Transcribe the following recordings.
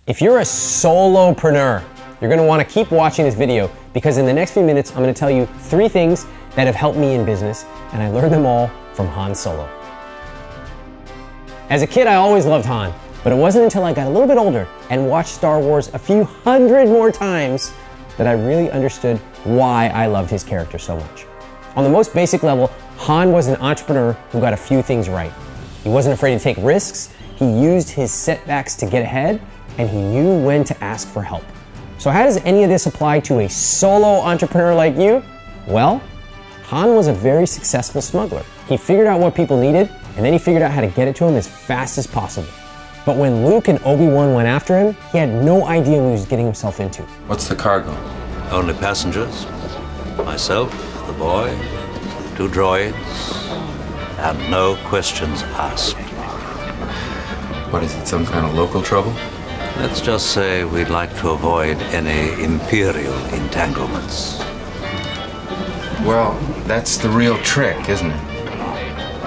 If you're a solopreneur, you're gonna wanna keep watching this video because in the next few minutes, I'm gonna tell you 3 things that have helped me in business, and I learned them all from Han Solo. As a kid, I always loved Han, but it wasn't until I got a little bit older and watched Star Wars a few hundred more times that I really understood why I loved his character so much. On the most basic level, Han was an entrepreneur who got a few things right. He wasn't afraid to take risks, he used his setbacks to get ahead, and he knew when to ask for help. So how does any of this apply to a solo entrepreneur like you? Well, Han was a very successful smuggler. He figured out what people needed, and then he figured out how to get it to them as fast as possible. But when Luke and Obi-Wan went after him, he had no idea what he was getting himself into. What's the cargo? Only passengers, myself, the boy, 2 droids, and no questions asked. What is it, some kind of local trouble? Let's just say we'd like to avoid any imperial entanglements. Well, that's the real trick, isn't it?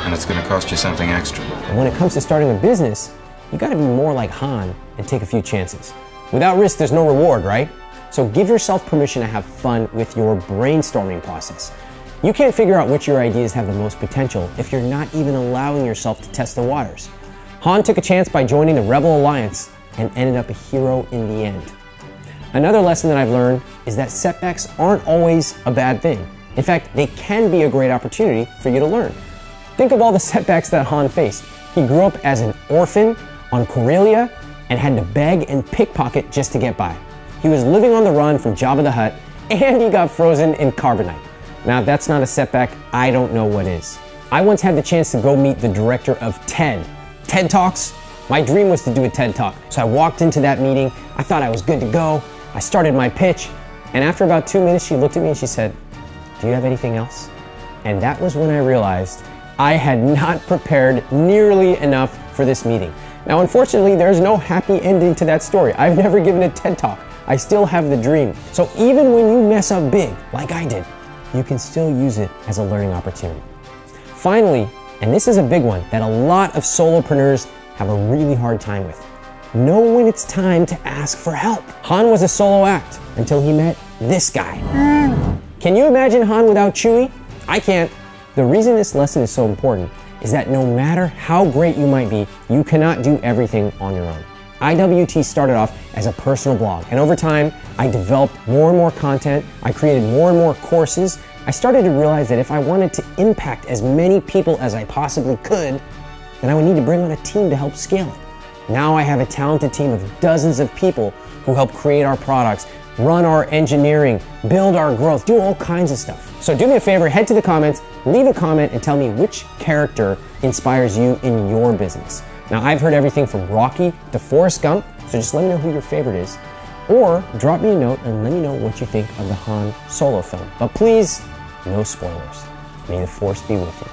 And it's going to cost you something extra. And when it comes to starting a business, you gotta be more like Han and take a few chances. Without risk, there's no reward, right? So give yourself permission to have fun with your brainstorming process. You can't figure out which of your ideas have the most potential if you're not even allowing yourself to test the waters. Han took a chance by joining the Rebel Alliance and ended up a hero in the end. Another lesson that I've learned is that setbacks aren't always a bad thing. In fact, they can be a great opportunity for you to learn. Think of all the setbacks that Han faced. He grew up as an orphan on Corellia and had to beg and pickpocket just to get by. He was living on the run from Jabba the Hutt, and he got frozen in carbonite. Now, if that's not a setback, I don't know what is. I once had the chance to go meet the director of TED Talks. My dream was to do a TED Talk. So I walked into that meeting, I thought I was good to go. I started my pitch, and after about 2 minutes, she looked at me and she said, "Do you have anything else?" And that was when I realized I had not prepared nearly enough for this meeting. Now, unfortunately, there's no happy ending to that story. I've never given a TED Talk. I still have the dream. So even when you mess up big, like I did, you can still use it as a learning opportunity. Finally, and this is a big one that a lot of solopreneurs have a really hard time with, know when it's time to ask for help. Han was a solo act until he met this guy. Can you imagine Han without Chewie? I can't. The reason this lesson is so important is that no matter how great you might be, you cannot do everything on your own. IWT started off as a personal blog, and over time, I developed more and more content, I created more and more courses. I started to realize that if I wanted to impact as many people as I possibly could, then I would need to bring on a team to help scale it. Now I have a talented team of dozens of people who help create our products, run our engineering, build our growth, do all kinds of stuff. So do me a favor, head to the comments, leave a comment and tell me which character inspires you in your business. Now, I've heard everything from Rocky to Forrest Gump, so just let me know who your favorite is. Or drop me a note and let me know what you think of the Han Solo film. But please, no spoilers. May the Force be with you.